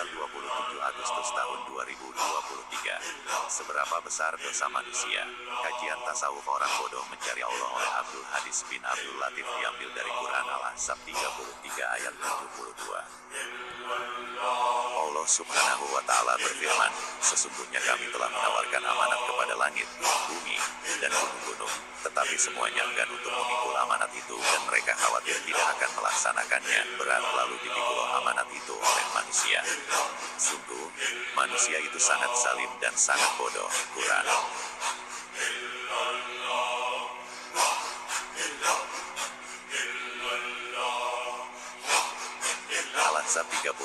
tanggal 27 Agustus tahun 2023. Seberapa besar dosa manusia? Kajian tasawuf orang bodoh mencari Allah oleh Abdul Hadis bin Abdul Latif diambil dari Quran Al-Ahzab 33 ayat 72. Allah Subhanahu wa Ta'ala berfirman, sesungguhnya kami telah menawarkan amanat kepada langit, bumi, dan gunung-gunung, tetapi semuanya enggan untuk memikul amanat itu dan mereka khawatir tidak akan melaksanakannya. Berat lalu dipikul amanat itu oleh manusia. Sungguh, manusia itu sangat zalim dan sangat bodoh. Quran Al-Ahzab 33,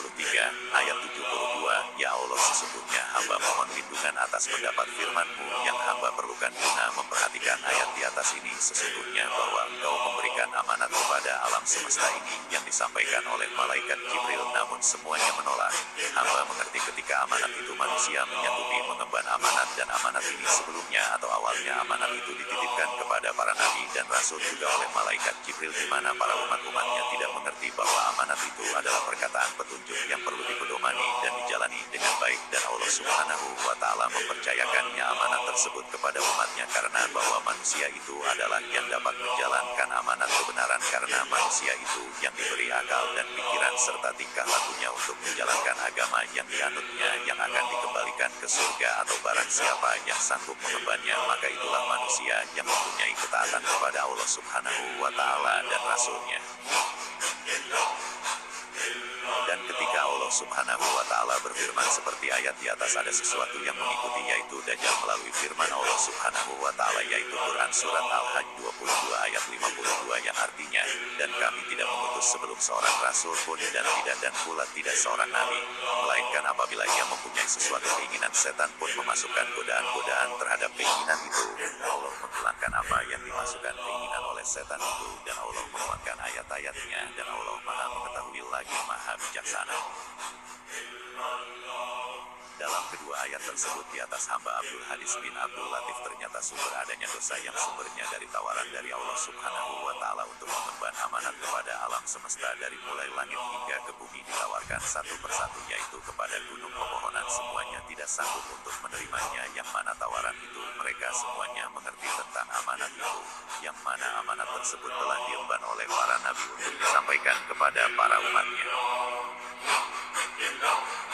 ayat 72, Ya Allah, sesungguhnya hamba mohon lindungan atas pendapat firman-Mu yang hamba perlukan guna memperhatikan ayat di atas ini. Sesungguhnya bahwa Engkau memberikan amanat kepada alam semesta ini yang disampaikan oleh malaikat Jibril, namun semuanya menolak. Hamba mengerti ketika amanat itu manusia menyanggupi mengemban amanat, dan amanat ini sebelumnya atau awalnya amanat itu dititipkan kepada para nabi dan rasul juga oleh malaikat Jibril, di mana para umat-umatnya tidak mengerti bahwa amanat itu adalah perkataan petunjuk yang perlu dipedomani dan dijalani dengan baik, dan Allah Subhanahu wa Ta'ala mempercayakannya amanat tersebut kepada umatnya karena bahwa manusia itu adalah yang dapat menjalankan amanat kebenaran, karena manusia itu yang diberi akal dan pikiran serta tingkah lakunya untuk menjalankan agama yang dianutnya yang akan dikembalikan ke surga, atau barang siapa yang sanggup mengembannya maka itulah manusia yang mempunyai ketaatan kepada Allah Subhanahu wa Ta'ala dan Rasulnya. Dan ketika Allah Subhanahu wa Ta'ala berfirman seperti ayat di atas, ada sesuatu yang mengikuti, yaitu Dajjal, melalui firman Allah Subhanahu wa Ta'ala, yaitu Quran Surat Al-Hajj 22 ayat 52, yang artinya, dan kami tidak mengutus sebelum seorang rasul pun, dan pula tidak seorang nabi, melainkan apabila ia mempunyai sesuatu keinginan, setan pun memasukkan godaan-godaan terhadap keinginan itu. Allah menghilangkan apa yang dimasukkan keinginan oleh setan itu, dan Allah menguatkan ayat-ayatnya, dan Allah Maha mengetahui lagi Maha bijaksana. Dalam kedua ayat tersebut di atas, hamba Abdul Hadis bin Abdul Latif ternyata sumber adanya dosa yang sumbernya dari tawaran dari Allah Subhanahu wa Ta'ala untuk mengemban amanat kepada alam semesta, dari mulai langit hingga ke bumi, ditawarkan satu persatu, yaitu kepada gunung pepohonan. Semuanya tidak sanggup untuk menerimanya, yang mana tawaran itu mereka semuanya mengerti tentang amanat itu, yang mana amanat tersebut telah diemban oleh para nabi untuk disampaikan kepada para umatnya.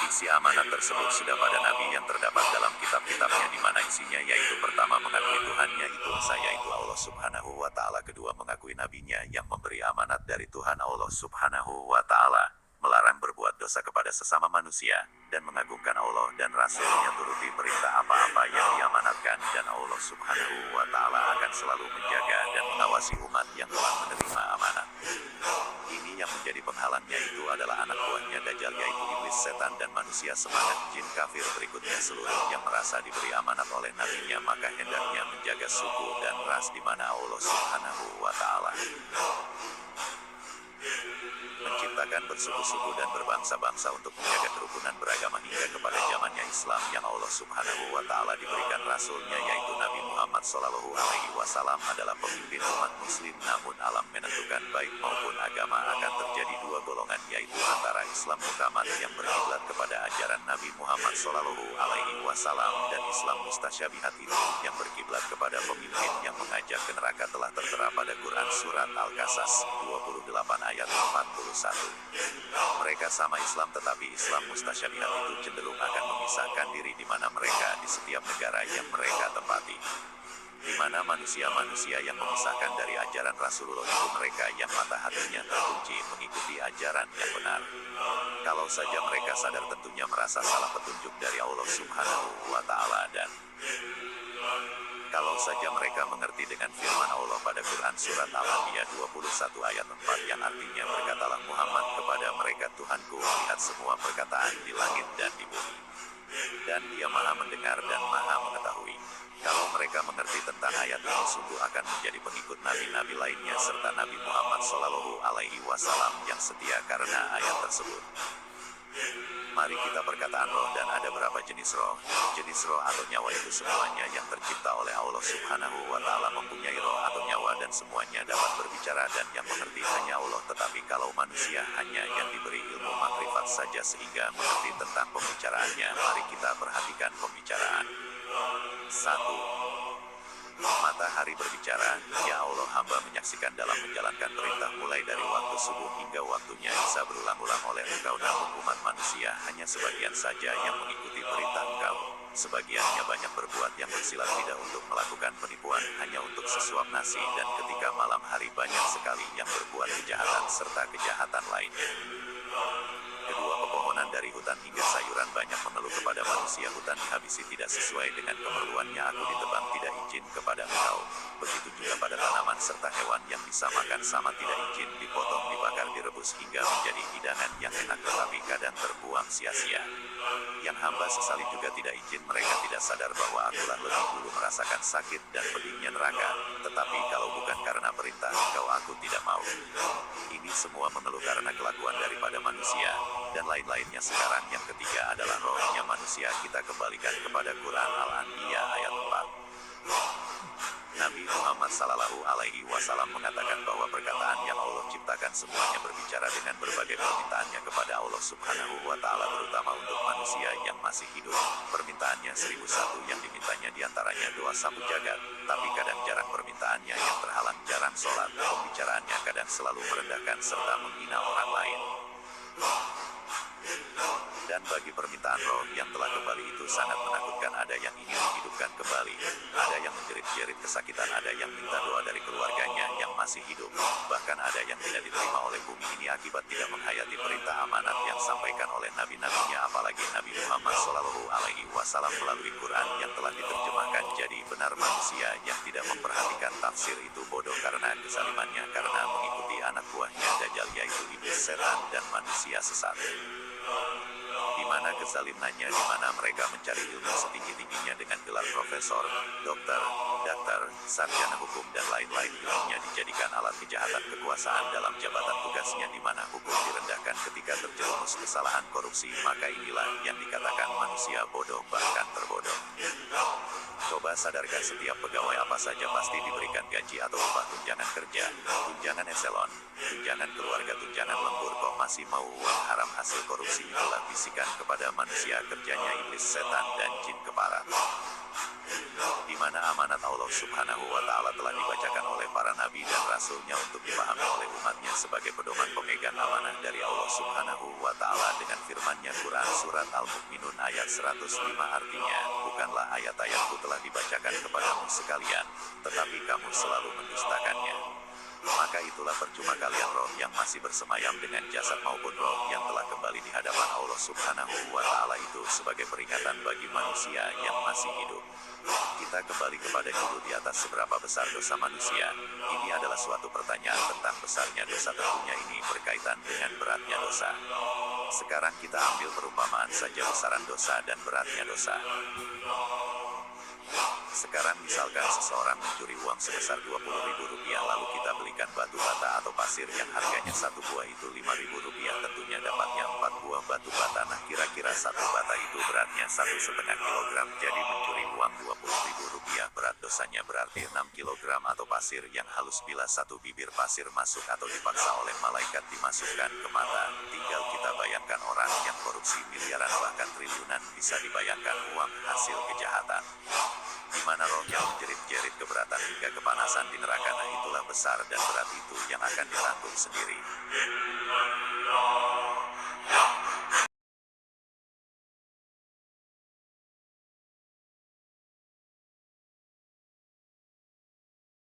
Isi amanat tersebut sudah pada nabi yang terdapat dalam kitab-kitabnya, di mana isinya yaitu pertama mengakui Tuhannya itu esa, yaitu Allah Subhanahu wa Ta'ala. Kedua, mengakui nabinya yang memberi amanat dari Tuhan Allah Subhanahu wa Ta'ala, melarang berbuat dosa kepada sesama manusia, dan mengagungkan Allah dan Rasulnya, turuti perintah apa-apa yang diamanatkan, dan Allah Subhanahu wa Ta'ala akan selalu menjaga dan mengawasi umat yang telah menerima amanat. Ini yang menjadi penghalangnya itu adalah anak buahnya Dajjal, yaitu iblis, setan, dan manusia semangat jin kafir. Berikutnya, seluruh yang merasa diberi amanat oleh nabinya maka hendaknya menjaga suku dan ras di mana Allah Subhanahu wa Ta'ala menciptakan bersuku-suku dan berbangsa-bangsa untuk menjaga kerukunan beragama hingga kepada zamannya Islam, yang Allah Subhanahu wa Ta'ala diberikan Rasulnya yaitu Nabi Muhammad Sallallahu Alaihi Wasallam adalah pemimpin umat muslim. Namun alam menentukan baik maupun agama akan terjadi dua golongan, yaitu antara Islam mukamat yang berkiblat kepada ajaran Nabi Muhammad Sallallahu Alaihi Wasallam, dan Islam mustasyabihat itu yang berkiblat kepada pemimpin yang mengajak ke neraka. Telah tertera pada Quran Surat Al-Qasas 28 ayat 41. Mereka sama Islam, tetapi Islam mustasyabihat itu cenderung akan memisahkan diri, di mana mereka di setiap negara yang mereka tempati, di mana manusia-manusia yang memisahkan dari ajaran Rasulullah itu mereka yang mata hatinya terkunci mengikuti ajaran yang benar. Kalau saja mereka sadar, tentunya merasa salah petunjuk dari Allah Subhanahu wa Ta'ala, dan kalau saja mereka mengerti dengan firman Allah pada Quran Surat Al-Anbiya 21 ayat 4, yang artinya, berkatalah Muhammad kepada mereka, Tuhanku melihat semua perkataan di langit dan di bumi, dan Dia Maha mendengar dan Maha mengetahui. Kalau mereka mengerti tentang ayat ini, sungguh akan menjadi pengikut nabi-nabi lainnya serta Nabi Muhammad Sallallahu Alaihi Wasallam yang setia karena ayat tersebut. Mari kita perkataan roh dan ada berapa jenis roh. Jenis roh atau nyawa itu semuanya yang tercipta oleh Allah Subhanahu wa Ta'ala mempunyai roh atau nyawa dan semuanya dapat berbicara dan yang mengerti hanya Allah. Tetapi kalau manusia hanya yang diberi ilmu makrifat saja sehingga mengerti tentang pembicaraannya, mari kita perhatikan pembicaraan. 1. Matahari berbicara, ya Allah, hamba menyaksikan dalam menjalankan perintah mulai dari waktu subuh hingga waktunya Isya berulang-ulang oleh Engkau, namun umat manusia hanya sebagian saja yang mengikuti perintah Engkau. Sebagiannya banyak berbuat yang bersilat lidah untuk melakukan penipuan hanya untuk sesuap nasi, dan ketika malam hari banyak sekali yang berbuat kejahatan serta kejahatan lainnya. Kedua, pepohonan dari hutan hingga sayuran banyak mengeluh kepada manusia, hutan dihabisi tidak sesuai dengan keperluannya, aku ditebang tidak izin kepada Engkau. Begitu juga pada tanaman serta hewan yang bisa makan sama tidak izin, dipotong, dibakar, direbus hingga menjadi hidangan yang enak tetapi kadang terbuang sia-sia. Yang hamba sesali juga tidak izin, mereka tidak sadar bahwa akulah lebih dulu merasakan sakit dan pedihnya neraka, tetapi kalau bukan karena perintah Engkau aku tidak mau. Ini semua mengeluh karena kelakuan daripada manusia, dan lain-lainnya. Sekarang yang ketiga adalah rohnya manusia. Kita kembalikan kepada Quran Al-Anbiya ayat 4. Nabi Muhammad Sallallahu Alaihi Wasallam mengatakan bahwa perkataan yang Allah ciptakan semuanya berbicara dengan berbagai permintaannya kepada Allah Subhanahu wa Ta'ala, terutama untuk manusia yang masih hidup. Permintaannya 1001 yang dimintanya diantaranya doa sapu jagat, tapi kadang jarang permintaannya yang terhalang, jarang sholat. Pembicaraannya kadang selalu merendahkan serta menghina orang lain. Dan bagi permintaan roh yang telah kembali itu sangat menakutkan. Ada yang ingin dihidupkan kembali, ada yang menjerit-jerit kesakitan, ada yang minta doa dari keluarganya yang masih hidup, bahkan ada yang tidak diterima oleh bumi ini akibat tidak menghayati perintah amanat yang sampaikan oleh nabi-nabinya. Apalagi Nabi Muhammad Shallallahu Alaihi Wasallam melalui Quran yang telah diterjemahkan jadi benar. Manusia yang tidak memperhatikan tafsir itu bodoh karena kezalimannya, karena mengikuti anak buahnya Dajjal, yaitu iblis, setan, dan manusia sesat. Di mana kezalimannya, di mana mereka mencari ilmu setinggi-tingginya dengan gelar profesor, dokter, daktar, sarjana hukum, dan lain-lain. Ilmunya dijadikan alat kejahatan kekuasaan dalam jabatan tugasnya, di mana hukum direndahkan ketika terjerumus kesalahan korupsi. Maka inilah yang dikatakan manusia bodoh, bahkan terbodoh. Coba sadarkan, setiap pegawai apa saja pasti diberikan gaji atau upah, tunjangan kerja, tunjangan eselon, tunjangan keluarga, tunjangan lembur, kok masih mau uang haram hasil korupsi? Itulah bisikan kepada manusia, kerjanya iblis, setan, dan jin keparat. Di mana amanat Allah Subhanahu wa Ta'ala telah dibacakan oleh para nabi dan rasulnya untuk dipahami oleh umatnya sebagai pedoman pemegang amanah dari Allah Subhanahu wa Ta'ala dengan firman-Nya Quran Surat Al-Mu'minun ayat 105, artinya, bukanlah ayat-ayatku telah dibacakan kepadamu sekalian, tetapi kamu selalu mendustakannya. Maka itulah percuma kalian roh yang masih bersemayam dengan jasad maupun roh yang telah kembali di hadapan Allah Subhanahu wa Ta'ala itu sebagai peringatan bagi manusia yang masih hidup. Kita kembali kepada judul di atas, seberapa besar dosa manusia. Ini adalah suatu pertanyaan tentang besarnya dosa, tentunya ini berkaitan dengan beratnya dosa. Sekarang kita ambil perumpamaan saja besaran dosa dan beratnya dosa. Sekarang misalkan seseorang mencuri uang sebesar Rp20.000, lalu kita belikan batu bata atau pasir yang harganya satu buah itu Rp5.000, tentunya dapatnya 4 buah batu bata. Nah, kira-kira satu bata itu beratnya 1,5 kilogram, jadi mencuri uang Rp20.000, berat dosanya berarti 6 kilogram. Atau pasir yang halus, bila satu bibir pasir masuk atau dipaksa oleh malaikat dimasukkan ke mata, tinggal kita bayangkan orang yang korupsi miliaran bahkan triliunan, bisa dibayangkan uang hasil kejahatan. Di mana rohnya menjerit-jerit keberatan hingga kepanasan di neraka. Nah, itulah besar dan berat itu yang akan ditanggung sendiri.